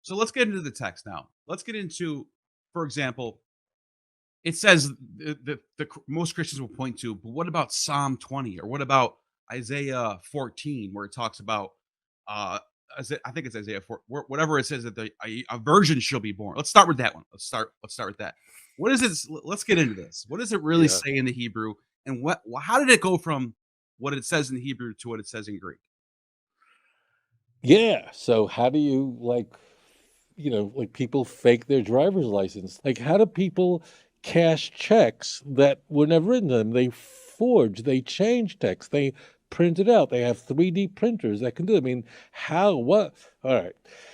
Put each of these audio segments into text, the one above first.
So let's get into the text now. Let's get into, for example, it says most Christians will point to, but what about Psalm 20 or what about Isaiah 14, where it talks about, uh, I think it's Isaiah 4, whatever it says that a virgin shall be born. Let's start with that one. Let's start with that. What is it? Let's get into this. What does it really Yeah. say in the Hebrew, and how did it go from what it says in the Hebrew to what it says in Greek? Yeah. So how do you like people fake their driver's license? Like how do people cash checks that were never in them? They forge, they change text, they print it out. They have 3D printers that can do it. I mean, how what? All right.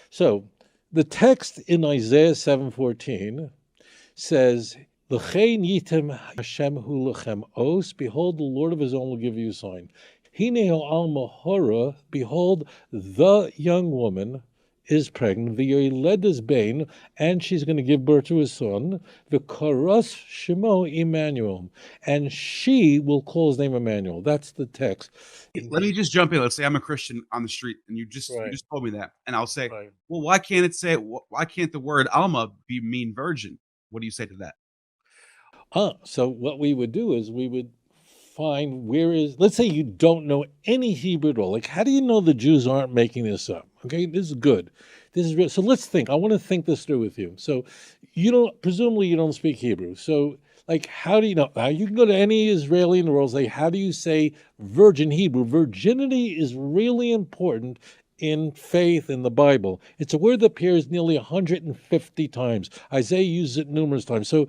So the text in Isaiah 7:14 says, L'chein yitem Hashem hu lechem os, behold, the Lord of his own will give you a sign. Hine alma hora, behold, the young woman is pregnant, v'yoledes bain, and she's going to give birth to a son, v'karas shemo Emmanuel, and she will call his name Emmanuel. That's the text. Let me just jump in. Let's say I'm a Christian on the street, and you Right, just told me that, and I'll say, right. well, why can't it say? Why can't the word Alma be mean virgin? What do you say to that? So what we would do is we would find where is, let's say you don't know any Hebrew at all. Like, how do you know the Jews aren't making this up? Okay, this is good. This is real. So let's think. I want to think this through with you. So presumably you don't speak Hebrew. So like, how do you know? Now you can go to any Israeli in the world and say, how do you say virgin Hebrew? Virginity is really important in faith in the Bible. It's a word that appears nearly 150 times. Isaiah uses it numerous times. So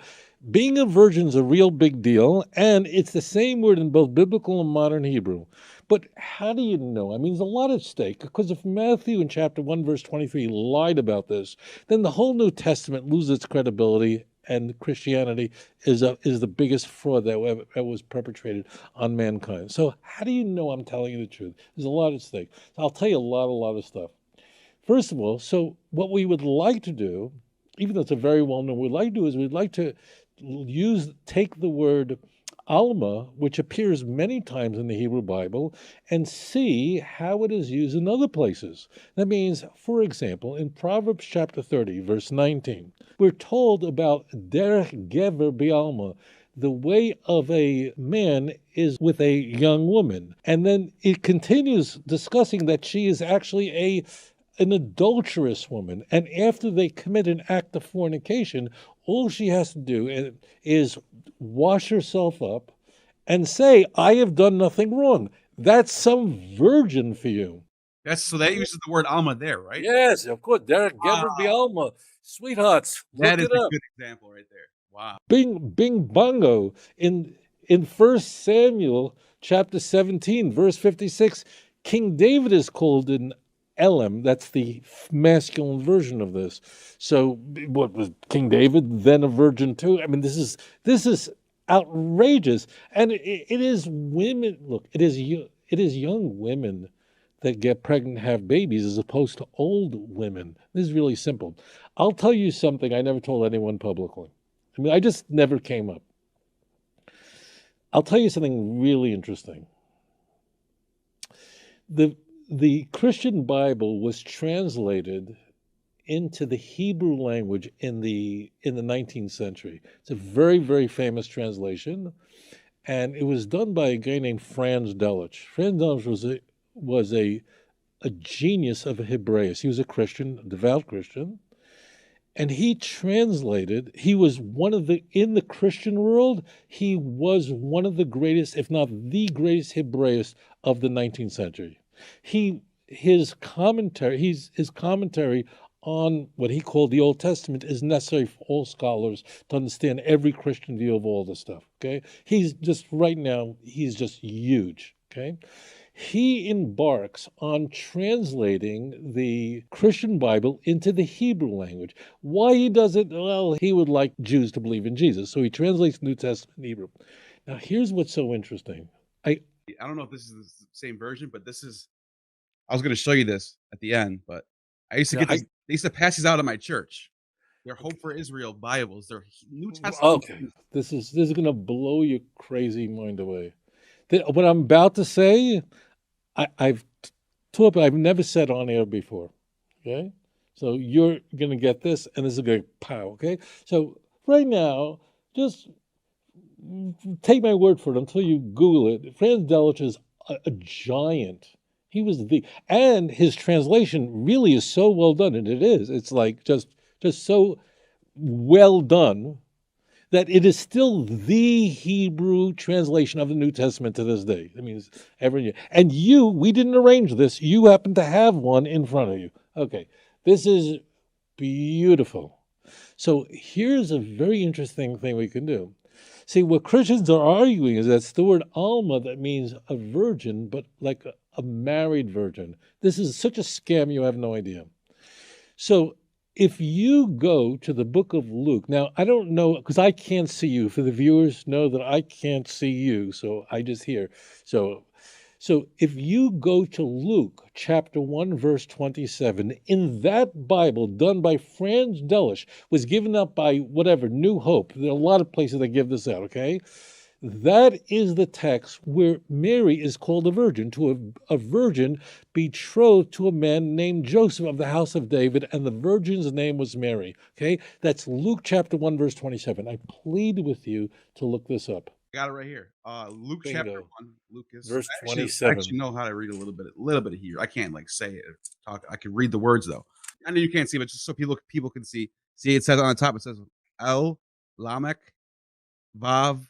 being a virgin is a real big deal, and it's the same word in both biblical and modern Hebrew. But how do you know? I mean, there's a lot at stake because if Matthew in chapter 1, verse 23 lied about this, then the whole New Testament loses its credibility, and Christianity is the biggest fraud that was perpetrated on mankind. So how do you know I'm telling you the truth? There's a lot at stake. So I'll tell you a lot of stuff. First of all, so what we would like to do, even though it's a very well known, we'd like to do is we'd like to take the word Alma, which appears many times in the Hebrew Bible, and see how it is used in other places. That means, for example, in Proverbs chapter 30, verse 19, we're told about Derech Gever Bialma. The way of a man is with a young woman. And then it continues discussing that she is actually an adulterous woman. And after they commit an act of fornication, all she has to do is wash herself up and say, I have done nothing wrong. That's some virgin for you. That's so that uses the word Alma there, right? Yes, of course. Derek Wow, Gever Bialma. Sweethearts, that look is it a up. good example right there. Wow. Bing bongo. In 1 Samuel chapter 17, verse 56, King David is called an Elam. That's the masculine version of this. So what was King David then a virgin too? I mean, this is outrageous. And it is women, look, it is young women that get pregnant and have babies as opposed to old women. This is really simple. I'll tell you something I never told anyone publicly. I mean, I just never came up. I'll tell you something really interesting. The the Christian Bible was translated into the Hebrew language in the 19th century. It's a very famous translation, and it was done by a guy named Franz Delitzsch. Franz Delitzsch was a genius of a Hebraeus. He was a Christian, a devout Christian, and he was one of the, in the Christian world, he was one of the greatest, if not the greatest Hebraeus of the 19th century. He, his commentary on what he called the Old Testament is necessary for all scholars to understand every Christian view of all this stuff. Okay. He's just right now, he's just huge. Okay. He embarks on translating the Christian Bible into the Hebrew language. Why he does it? Well, he would like Jews to believe in Jesus. So he translates the New Testament in Hebrew. Now, here's what's so interesting. I, I don't know if this is the same version, but this is. I was going to show you this at the end, but I used to now, get this. I, They used to pass these out at my church. They're Hope for Israel Bibles. They're New Testament. okay, this is going to blow your crazy mind away. What I'm about to say, I've taught, but I've never said on air before. Okay. So you're going to get this, and this is going to pow, okay? So right now, just take my word for it until you Google it. Franz Delitzsch is a giant. He was and his translation really is so well done, and it is. It's like just so well done that it is still the Hebrew translation of the New Testament to this day. I mean, and we didn't arrange this. You happen to have one in front of you. Okay, this is beautiful. So here's a very interesting thing we can do. See, what Christians are arguing is that's the word Alma that means a virgin, but like a married virgin. This is such a scam, you have no idea. So if you go to the book of Luke, now I don't know, because I can't see you. For the viewers, know that I can't see you, so I just hear. So if you go to Luke chapter 1, verse 27, in that Bible done by Franz Delitzsch, was given up by whatever, New Hope. There are a lot of places that give this out, okay? That is the text where Mary is called a virgin, to a virgin betrothed to a man named Joseph of the house of David, and the virgin's name was Mary, okay? That's Luke chapter 1, verse 27. I plead with you to look this up. Got it right here. Luke Bingo. chapter 1, Lucas. Verse I 27. actually know how to read a little bit of Hebrew. I can't like say it, talk. I can read the words though. I know you can't see, but just so people can see. See, it says on the top. It says El Lamek Vav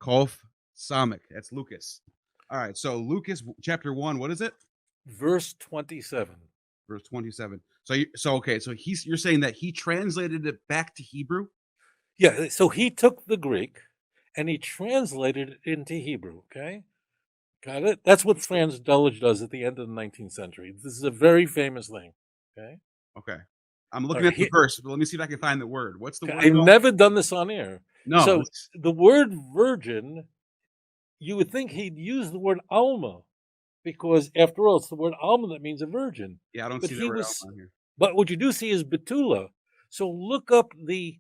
Kof Samek. That's Lucas. All right. So Lucas chapter 1. What is it? Verse 27. Verse 27. So okay. So you're saying that he translated it back to Hebrew? Yeah. So he took the Greek and he translated it into Hebrew, okay? Got it? That's what Franz Delitzsch does at the end of the 19th century. This is a very famous thing, okay? Okay. I'm looking at the verse, but let me see if I can find the word. What's the word? I've never done this on air. No. So the word virgin, you would think he'd use the word Alma, because after all, it's the word Alma that means a virgin. Yeah, I don't see the word Alma on here. But what you do see is Betula. So look up the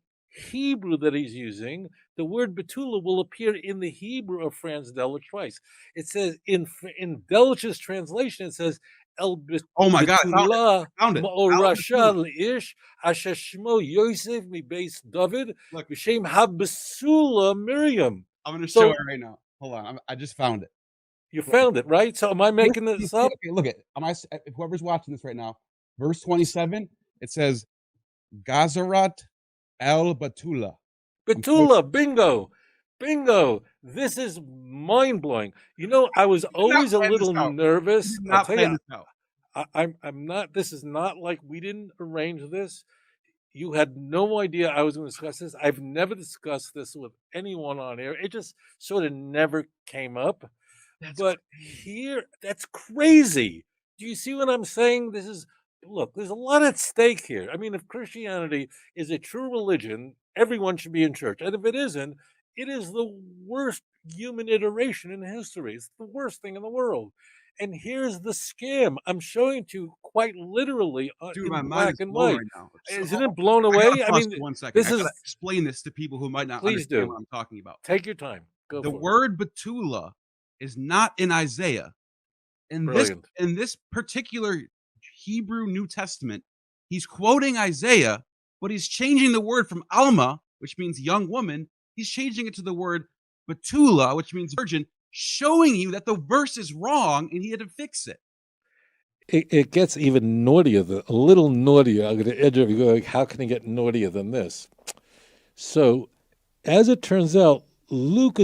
Hebrew that he's using. The word Betula will appear in the Hebrew of Franz Delitzsch twice. It says in Delitzsch's translation, it says El Betula. Oh my God! I found it. Ma'orasha Ish Asher Shmo Yosef mi Beis David B'Shem Habesula Miriam. I'm going to show it right now. Hold on, I just found it. You found it, right? So am I making this up? Okay, look at whoever's watching this right now. Verse 27. It says Gazarat El Betula. Betula, bingo. This is mind blowing. You know, I was always a little nervous. I'll tell you, I'm not. This is not like we didn't arrange this. You had no idea I was going to discuss this. I've never discussed this with anyone on air. It just sort of never came up. That's crazy. Do you see what I'm saying? Look, there's a lot at stake here. I mean, if Christianity is a true religion, everyone should be in church. And if it isn't, it is the worst human iteration in history. It's the worst thing in the world. And here's the scam. I'm showing to you quite literally in black and white. Right now. Isn't it blown away? I mean, 1 second. I gotta explain this to people who might not understand what I'm talking about. Take your time. The word Betula is not in Isaiah. In this particular Hebrew New Testament, he's quoting Isaiah, but he's changing the word from Alma, which means young woman. He's changing it to the word Betula, which means virgin, showing you that the verse is wrong and he had to fix it. It gets even naughtier, a little naughtier. I'm going to edge of you. Like, how can it get naughtier than this? So, as it turns out, Luke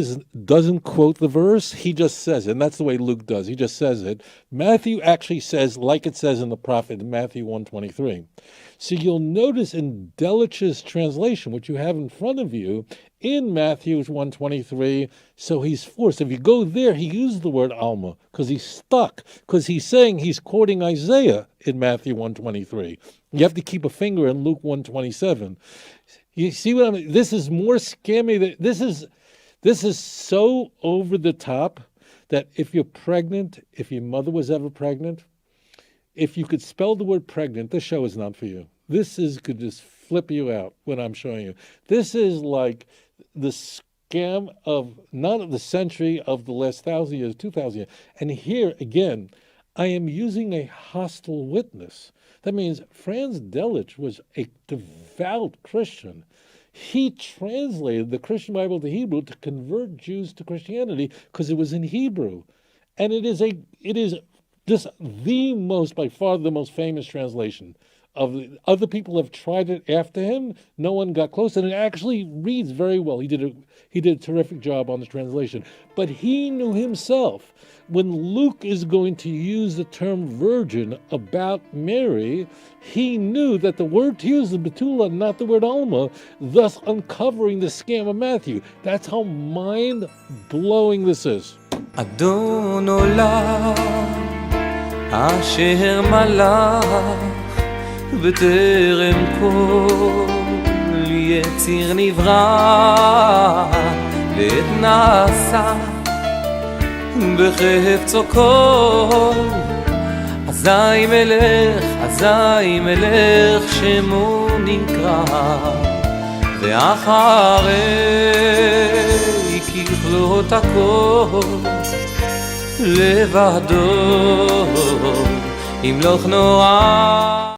doesn't quote the verse. He just says it, and that's the way Luke does. He just says it. Matthew actually says, like it says in the prophet, Matthew 1:23. So you'll notice in Delitzsch's translation, which you have in front of you, in Matthew 1:23, so he's forced. If you go there, he used the word Alma because he's stuck, because he's saying he's quoting Isaiah in Matthew 1:23. You have to keep a finger in Luke 1:27. You see what I mean? This is more scammy. This is so over the top that if you're pregnant, if your mother was ever pregnant, if you could spell the word pregnant, this show is not for you. Could just flip you out when I'm showing you. This is like the scam of not of the century, of the last 1,000 years, 2,000 years. And here again, I am using a hostile witness. That means Franz Delitzsch was a devout Christian. He translated the Christian Bible to Hebrew to convert Jews to Christianity because it was in Hebrew. And it is this by far the most famous translation. Other people have tried it after him. No one got close, and it actually reads very well. He did a terrific job on the translation. But he knew himself, when Luke is going to use the term virgin about Mary, he knew that the word to use is Betula, not the word Alma, thus uncovering the scam of Matthew. That's how mind-blowing this is. אדון עולם אשר מלך בטרם כל יציר נברא ועת נעשה בחפצו כל אזי מלך שמו נקרא ואחרי ככלות הכל לבדו ימלוך נורא